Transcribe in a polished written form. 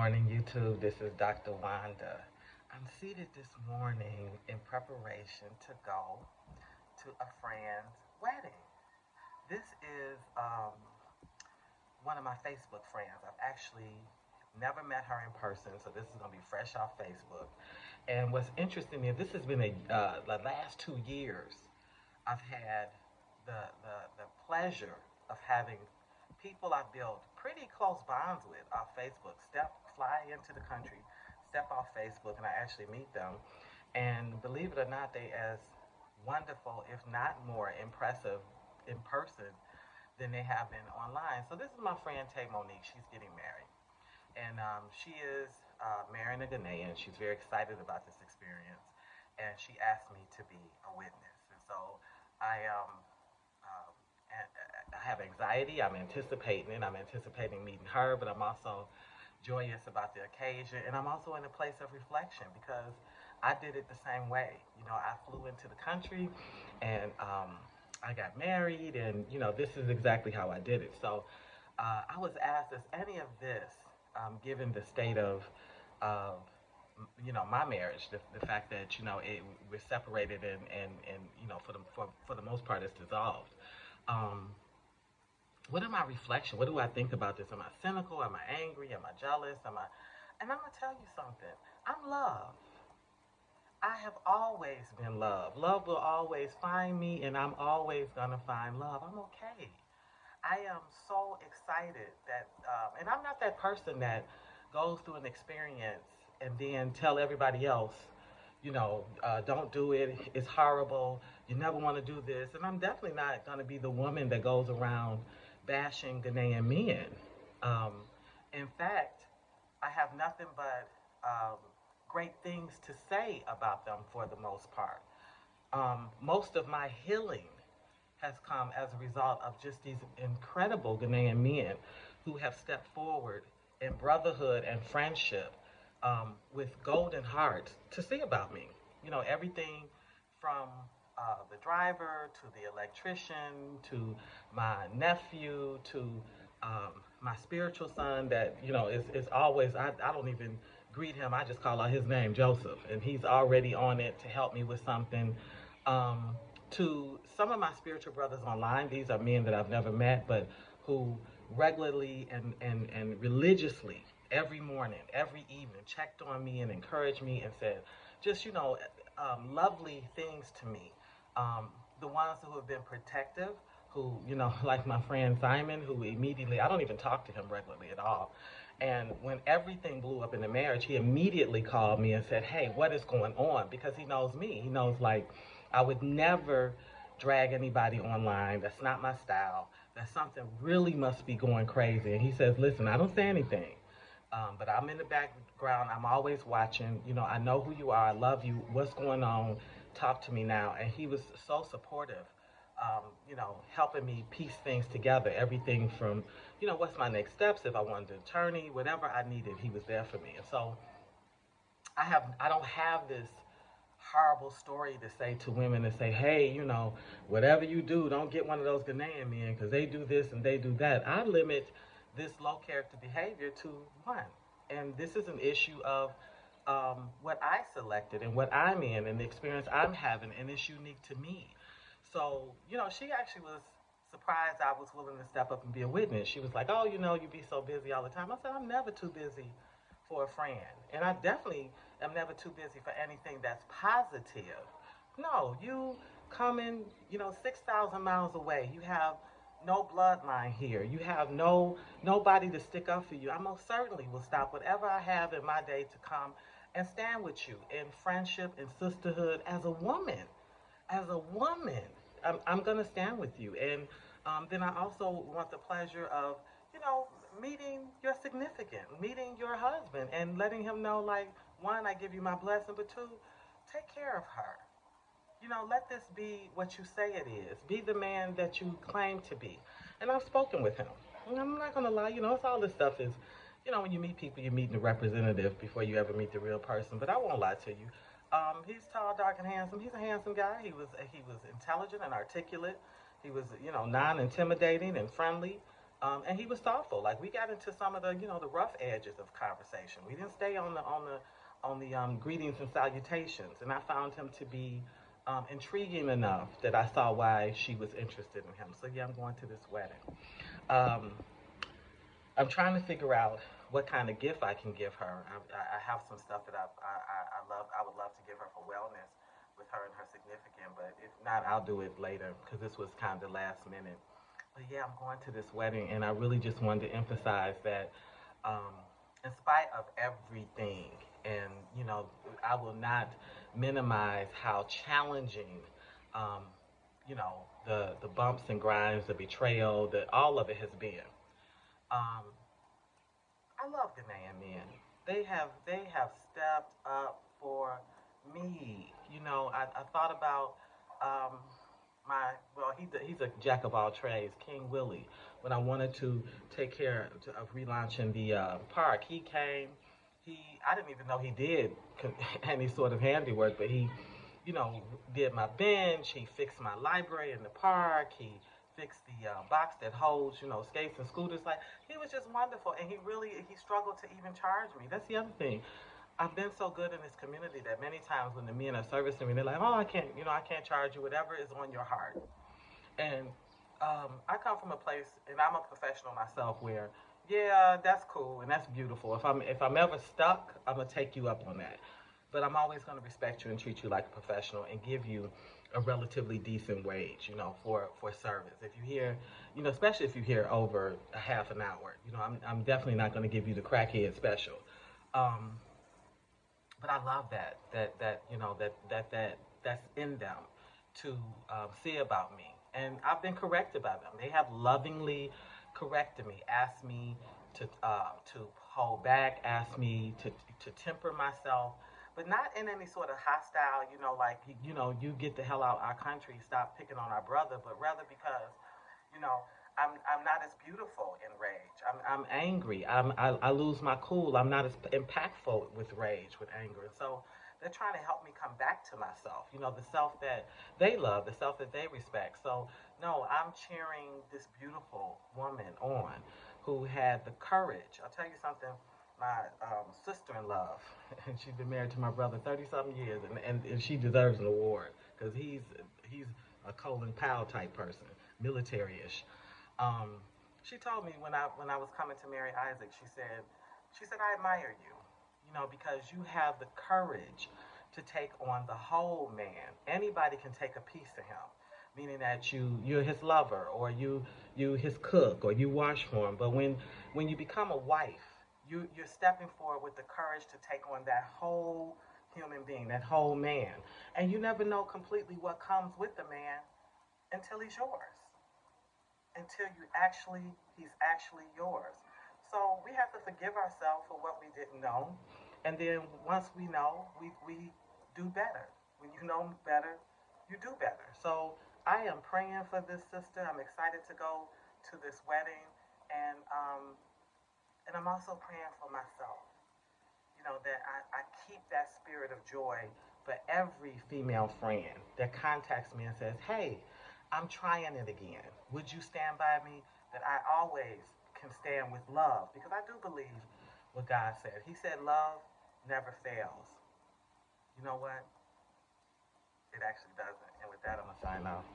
morning, YouTube. This is Dr. Wanda. I'm seated this morning in preparation to go to a friend's wedding. This is one of my Facebook friends. I've actually never met her in person, so this is going to be fresh off Facebook. And what's interesting is this has been the last 2 years. I've had the pleasure of having people I've built pretty close bonds with off Facebook fly into the country, step off Facebook, and I actually meet them. And believe it or not, they as wonderful, if not more impressive in person than they have been online. So this is my friend Tay Monique. She's getting married. And she is marrying a Ghanaian. She's very excited about this experience. And she asked me to be a witness. And so I I have anxiety. I'm anticipating it. I'm anticipating meeting her, but I'm also joyous about the occasion. And I'm also in a place of reflection because I did it the same way. I flew into the country and I got married, and, this is exactly how I did it. So I was asked, is any of this, given the state of my marriage, the fact that we're separated and for the most part it's dissolved. Um, what are my reflections? What do I think about this? Am I cynical? Am I angry? Am I jealous? And I'm gonna tell you something. I'm love. I have always been love. Love will always find me, and I'm always gonna find love. I'm okay. I am so excited and I'm not that person that goes through an experience and then tell everybody else, don't do it. It's horrible. You never want to do this. And I'm definitely not going to be the woman that goes around bashing Ghanaian men. Um, in fact, I have nothing but great things to say about them for the most part. Most of my healing has come as a result of just these incredible Ghanaian men who have stepped forward in brotherhood and friendship with golden hearts to see about me. Everything from the driver to the electrician to my nephew to my spiritual son that, is always, I don't even greet him. I just call out his name, Joseph, and he's already on it to help me with something. Um, to some of my spiritual brothers online, these are men that I've never met, but who regularly and religiously every morning, every evening checked on me and encouraged me and said just, lovely things to me. The ones who have been protective, who, like my friend Simon, who immediately, I don't even talk to him regularly at all. And when everything blew up in the marriage, he immediately called me and said, hey, what is going on? Because he knows me. He knows, like, I would never drag anybody online. That's not my style. That something really must be going crazy. And he says, listen, I don't say anything. But I'm in the background. I'm always watching. I know who you are. I love you. What's going on? Talk to me now. And he was so supportive, helping me piece things together. Everything from, what's my next steps? If I wanted an attorney, whatever I needed, he was there for me. And so I don't have this horrible story to say to women and say, hey, whatever you do, don't get one of those Ghanaian men because they do this and they do that. I limit this low character behavior to one. And this is an issue of what I selected and what I'm in and the experience I'm having, and it's unique to me. So, she actually was surprised I was willing to step up and be a witness. She was like, oh, you be so busy all the time. I said, I'm never too busy for a friend. And I definitely am never too busy for anything that's positive. No, you coming, 6,000 miles away. You have no bloodline here. You have nobody to stick up for you. I most certainly will stop whatever I have in my day to come and stand with you in friendship and sisterhood as a woman. As a woman, I'm going to stand with you. And then I also want the pleasure of, meeting your significant, meeting your husband, and letting him know, like, one, I give you my blessing, but two, take care of her. Let this be what you say it is. Be the man that you claim to be. And I've spoken with him. And I'm not going to lie, it's all this stuff is, when you meet people, you're meeting the representative before you ever meet the real person. But I won't lie to you. He's tall, dark, and handsome. He's a handsome guy. He was intelligent and articulate. He was, non-intimidating and friendly. And he was thoughtful. Like we got into some of the, the rough edges of conversation. We didn't stay on the greetings and salutations. And I found him to be intriguing enough that I saw why she was interested in him. So yeah, I'm going to this wedding. Um, I'm trying to figure out what kind of gift I can give her. I have some stuff that I love. I would love to give her for wellness with her and her significant, but if not, I'll do it later because this was kind of last minute. But yeah, I'm going to this wedding, and I really just wanted to emphasize that, um, in spite of everything, and I will not minimize how challenging, um, the bumps and grinds, the betrayal, that all of it has been. Um, I love Ghanaian men. They have stepped up for me. I thought about um, my well, he's a jack of all trades, King Willie. When I wanted to take care of relaunching the park, he came. I didn't even know he did any sort of handiwork, but he did my bench. He fixed my library in the park. He fixed the box that holds, skates and scooters. Like he was just wonderful, and he struggled to even charge me. That's the other thing. I've been so good in this community that many times when the men are servicing me, they're like, "Oh, I can't charge you. Whatever is on your heart." And I come from a place, and I'm a professional myself, where yeah, that's cool and that's beautiful. If I'm ever stuck, I'm gonna take you up on that. But I'm always gonna respect you and treat you like a professional and give you a relatively decent wage, for service. If you hear, especially if you hear over a half an hour, I'm definitely not gonna give you the crackhead special. Um, but I love that's in them to see about me, and I've been corrected by them. They have lovingly corrected me, asked me to hold back, asked me to temper myself, but not in any sort of hostile, like you get the hell out our country, stop picking on our brother, but rather because you know, I'm not as beautiful in rage. I'm angry. I lose my cool. I'm not as impactful with rage, with anger. And so they're trying to help me come back to myself. The self that they love, the self that they respect. So no, I'm cheering this beautiful woman on who had the courage. I'll tell you something. My sister-in-law, and she's been married to my brother 30 something years, and she deserves an award because he's a Colin Powell type person, military-ish. Um, she told me when I was coming to marry Isaac, she said I admire you, because you have the courage to take on the whole man. Anybody can take a piece of him, meaning that you're his lover, or you his cook, or you wash for him. But when you become a wife, you're stepping forward with the courage to take on that whole human being, that whole man, and you never know completely what comes with the man until he's yours, until he's actually yours. So we have to forgive ourselves for what we didn't know, and then once we know, we do better. When you know better, you do better. So I am praying for this sister. I'm excited to go to this wedding, and I'm also praying for myself. That I keep that spirit of joy for every female friend that contacts me and says, "Hey, I'm trying it again. Would you stand by me?" That I always can stand with love, because I do believe what God said. He said love never fails. You know what? It actually doesn't. And with that, I'm going to sign off.